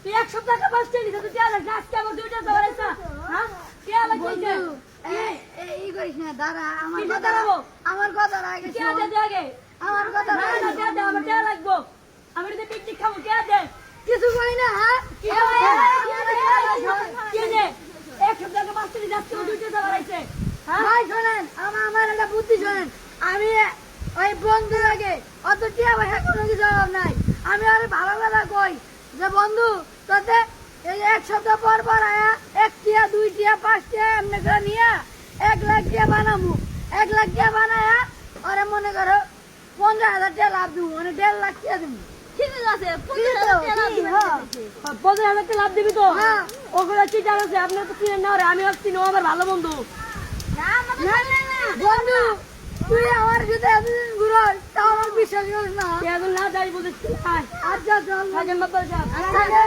তুই 100 টাকা পাঁচটা দিছিস তুই টিয়া লাগছ আজকে আমার 2টা ধরাইছ হ্যাঁ টিয়া লাগছে এই করিস না দাঁড়া আমার কিসে কথা দাঁড়াবো? আমার কথা আগে টিয়া শোন। দে আগে আমার কথা না না টিয়া দে আমার টিয়া লাগবো আমি যদি পিকনিক খাবো টিয়া দে কিছু কই না হ্যাঁ কি দে 100 টাকা পাঁচটা দিছিস আজকে আমার 2টা ধরাইছে হ্যাঁ ভাই শোনেন আমার একটা বুদ্ধি শোনেন আমি ওই বন্ধু লাগে অত টিয়া পয়সা কোনো কিছু অভাব নাই আমি আর ভালো কথা কই যে বন্ধু তোতে এই 1 সপ্তাহ পর পর আয়া 1 টিয়া 2 টিয়া 5 টিয়া এমনি করে নিয়া 1 লাখ টিয়া বানামু 1 লাখ টিয়া বানায়া ওরে মনে করো 15,000 টিয়া লাভ দিব মানে 1.5 লাখ টিয়া দিব ঠিক আছে 15,000 টাকা লাভ দিবি 15,000 টাকা লাভ দিবি তো হ্যাঁ। ওগুলো চিটার আছে আপনি তো চিনেন না রে আমি চিনি ও আমার ভালো বন্ধু বন্ধু তুই আমার সাথে এতদিন ঘুরোস তাও আমার বিশ্বাস করিস না তুই এখন না যাই বুঝেছিস আচ্ছা চল সাজেন বাবা যা আচ্ছা